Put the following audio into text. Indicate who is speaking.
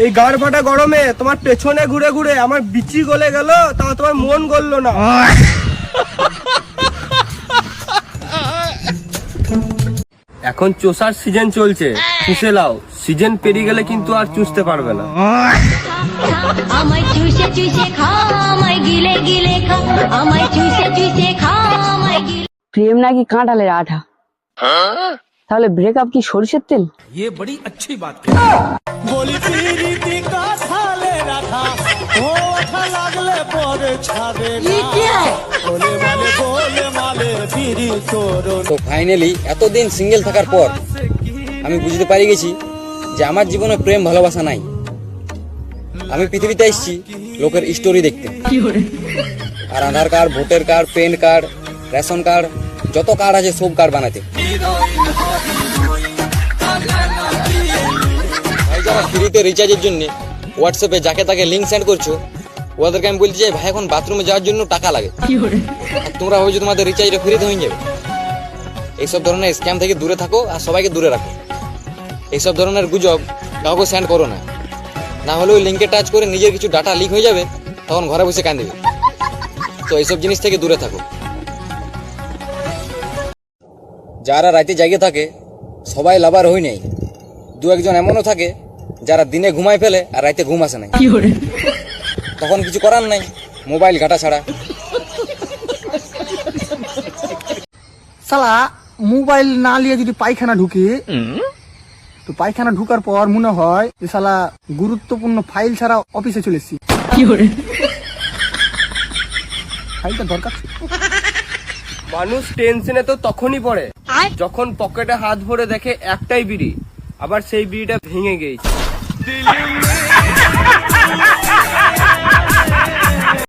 Speaker 1: এই গাড় ফাটা গরমে তোমার পেছনে ঘুরে ঘুরে আমার বিচি গলে গেল, তাও তোমার মন গললো না। এখন চোষার সিজন চলছে, চুষে লাও। সিজন পেরিয়ে গেলে কিন্তু আর চুষতে পারবে না।
Speaker 2: আমায় চুষে চুষে খা, আমায় গিলে গিলে খা, আমায় চুষে চুষে খা, আমায় গিলে।
Speaker 3: প্রেম নাকি কাঁঠালের আঠা, তাহলে ব্রেকআপ কি সরিষার তেল?
Speaker 4: ये बड़ी अच्छी बात है। बोली पीरीती काठालेर आठा, ओ आठा लागले परे छाड़े ना। बोले माले पीरी तोरो।
Speaker 5: তো ফাইনালি এতদিন সিঙ্গেল থাকার পর আমি বুঝতে পারি গেছি যে আমার জীবনে প্রেম ভালোবাসা নাই। আমি পৃথিবীতে এসেছি লোকের স্টোরি দেখতে, আর Aadhaar card, voter card, PAN card, ration card, যত কার্ড আছে সব কার্ড বানাতে। ভাই যারা ফ্রিতে রিচার্জের জন্য হোয়াটসঅ্যাপে যাকে তাকে লিঙ্ক সেন্ড করছো, ওদেরকে আমি বলতে চাই ভাই এখন বাথরুমে যাওয়ার জন্য টাকা লাগে, আর তোমরা হয়েছো তোমাদের রিচার্জটা ফ্রিতে হয়ে যাবে। এইসব ধরনের স্ক্যাম থেকে দূরে থাকো আর সবাইকে দূরে রাখো। এইসব ধরনের গুজব কাউকে সেন্ড করো না, না হলে ওই লিঙ্কে টাচ করে নিজের কিছু ডাটা লিক হয়ে যাবে, তখন ঘরে বসে কাঁদবে। তো এইসব জিনিস থেকে দূরে থাকো। যারা রাতে জাগে থাকে সবাই লাভার হই নাই, দু একজন এমনও থাকে যারা দিনে ঘুমায় ফেলে আর রাতে ঘুম আসে নাই, তখন কিছু করার নাই, মোবাইল ঘাটা ছাড়া।
Speaker 6: সালা মোবাইল না নিয়ে যদি পায়খানা ঢুকি, তো পায়খানা ঢুকার পর মনে হয় যে সালা গুরুত্বপূর্ণ ফাইল ছাড়া অফিসে চলে এসেছি। ফাইলটা দরকার ছিল।
Speaker 1: মানুষ টেনশনে তো তখনই পড়ে যখন পকেটে হাত ভরে দেখে একটাই বিড়ি, আবার সেই বিড়িটা ভেঙে গেছে।